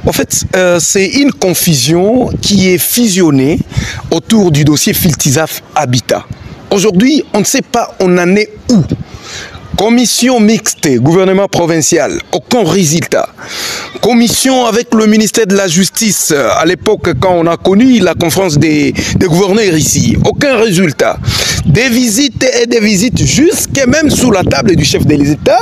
En fait, c'est une confusion qui est fusionnée autour du dossier Filtizaf Habitat. Aujourd'hui, on ne sait pas on en est où. Commission mixte, gouvernement provincial, aucun résultat. Commission avec le ministère de la Justice, à l'époque quand on a connu la conférence des gouverneurs ici, aucun résultat. Des visites et des visites jusqu'à même sous la table du chef de l'État,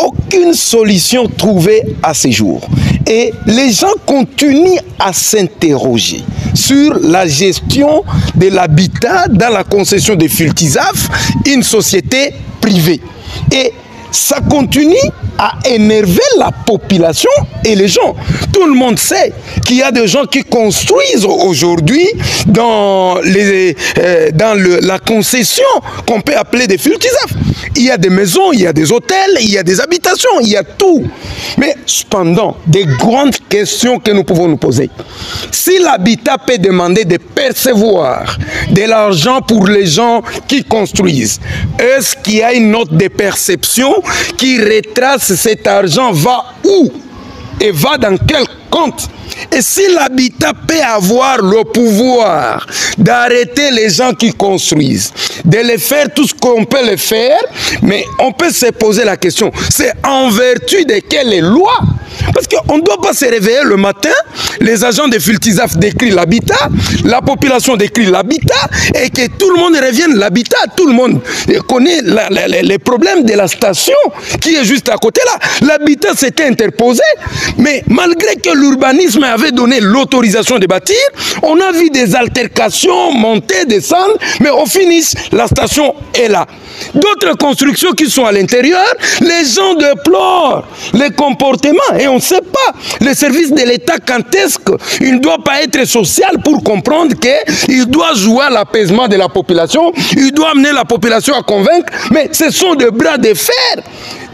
aucune solution trouvée à ces jours. Et les gens continuent à s'interroger sur la gestion de l'habitat dans la concession de Filtizaf, une société privée. Et ça continue à énerver la population et les gens. Tout le monde sait qu'il y a des gens qui construisent aujourd'hui dans la concession qu'on peut appeler des Filtizaf. Il y a des maisons, il y a des hôtels, il y a des habitations, il y a tout. Mais cependant, des grandes questions que nous pouvons nous poser. Si l'habitat peut demander de percevoir de l'argent pour les gens qui construisent, est-ce qu'il y a une note de perception qui retrace cet argent va où et va dans quel compte? Et si l'habitat peut avoir le pouvoir d'arrêter les gens qui construisent, de les faire tout ce qu'on peut les faire, mais on peut se poser la question, c'est en vertu de quelle loi? Parce qu'on ne doit pas se réveiller le matin, les agents de Filtizaf décrivent l'habitat, la population décrit l'habitat, et que tout le monde revienne l'habitat. Tout le monde connaît les problèmes de la station qui est juste à côté là. L'habitat s'était interposé, mais malgré que l'urbanisme avait donné l'autorisation de bâtir, on a vu des altercations monter, descendre, mais au finish, la station est là. D'autres constructions qui sont à l'intérieur, les gens déplorent les comportements et on ne sait pas. Le service de l'État, quand est-ce qu'il ne doit pas être social pour comprendre qu'il doit jouer à l'apaisement de la population, il doit amener la population à convaincre, mais ce sont des bras de fer.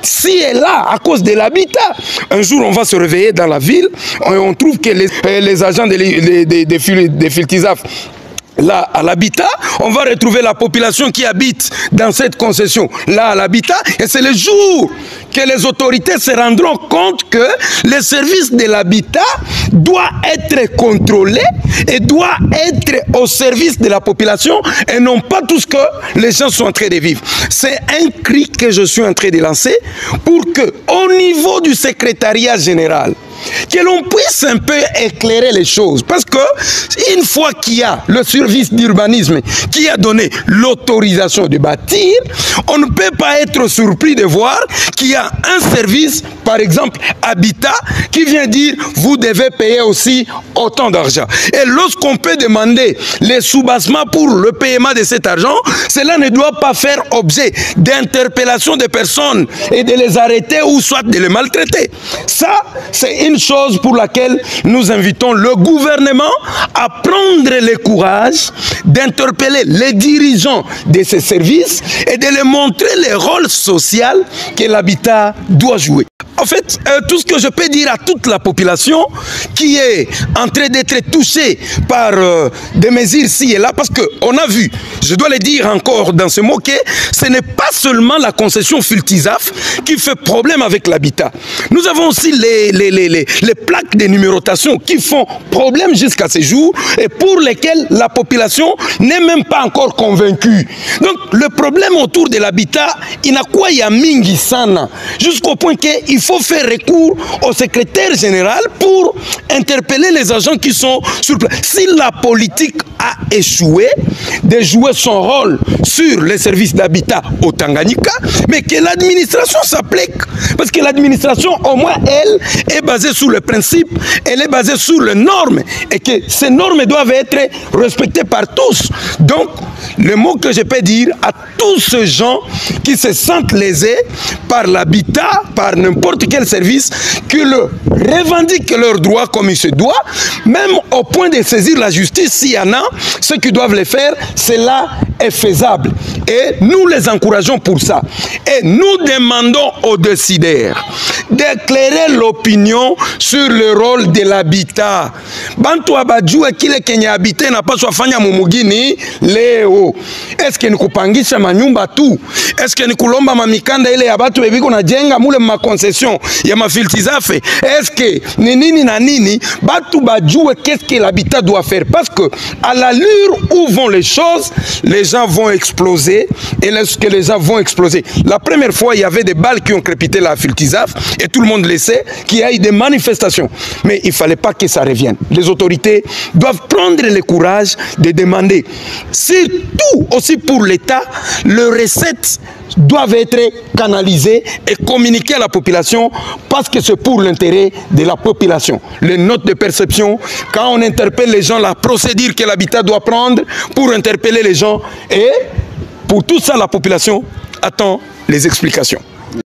Si est là à cause de l'habitat, un jour on va se réveiller dans la ville, on trouve que les agents des Filtizaf là à l'habitat, on va retrouver la population qui habite dans cette concession là à l'habitat, et c'est le jour que les autorités se rendront compte que le service de l'habitat doit être contrôlé et doit être au service de la population et non pas tout ce que les gens sont en train de vivre. C'est un cri que je suis en train de lancer pour que au niveau du secrétariat général, que l'on puisse un peu éclairer les choses. Parce que une fois qu'il y a le service d'urbanisme qui a donné l'autorisation de bâtir, on ne peut pas être surpris de voir qu'il y a un service, par exemple Habitat, qui vient dire vous devez payer aussi autant d'argent. Et lorsqu'on peut demander les sous-bassements pour le paiement de cet argent, cela ne doit pas faire objet d'interpellation des personnes et de les arrêter ou soit de les maltraiter. Ça, c'est une chose pour laquelle nous invitons le gouvernement à prendre le courage d'interpeller les dirigeants de ces services et de leur montrer le rôle social que l'habitat doit jouer. En fait, tout ce que je peux dire à toute la population qui est en train d'être touchée par des mesures ci et là, parce qu'on a vu, je dois le dire encore dans ce mot, que ce n'est pas seulement la concession Filtizaf qui fait problème avec l'habitat. Nous avons aussi les plaques de numérotation qui font problème jusqu'à ce jour et pour lesquelles la population n'est même pas encore convaincue. Donc le problème autour de l'habitat, il n'a quoi ya mingi sana, jusqu'au point qu'il faut faire recours au secrétaire général pour interpeller les agents qui sont sur place. Si la politique a échoué de jouer son rôle sur les services d'habitat au Tanganyika, mais que l'administration s'applique. Parce que l'administration, au moins, elle est basée sur le principe, elle est basée sur les normes, et que ces normes doivent être respectées par tous. Donc, le mot que je peux dire à tous ces gens qui se sentent lésés par l'habitat, par n'importe quel service, qui revendiquent leurs droits comme il se doit, même au point de saisir la justice, s'il y en a, ceux qui doivent le faire, cela est faisable. Et nous les encourageons pour ça. Et nous demandons aux décideurs d'éclairer l'opinion sur le rôle de l'habitat. Bantu abajue kile kenye habité na paswa fanya mumugini leo. Est-ce que ni kupangisha manyumba tu? Est-ce que ni kulomba mamikanda ile ya batu bebiko na jenga mule ma concession ya mafiltizafe? Est-ce que ni nini na nini? Batu bajue qu'est-ce que l'habitat doit faire? Parce que à l'allure où vont les choses, les gens vont exploser. Et lorsque les gens vont exploser, la première fois il y avait des balles qui ont crépité la Filtizaf et tout le monde le sait, qu'il y a eu des manifestations. Mais il ne fallait pas que ça revienne. Les autorités doivent prendre le courage de demander, surtout aussi pour l'État, les recettes doivent être canalisées et communiquées à la population parce que c'est pour l'intérêt de la population. Les notes de perception, quand on interpelle les gens, la procédure que l'habitat doit prendre pour interpeller les gens, et pour tout ça la population attend les explications.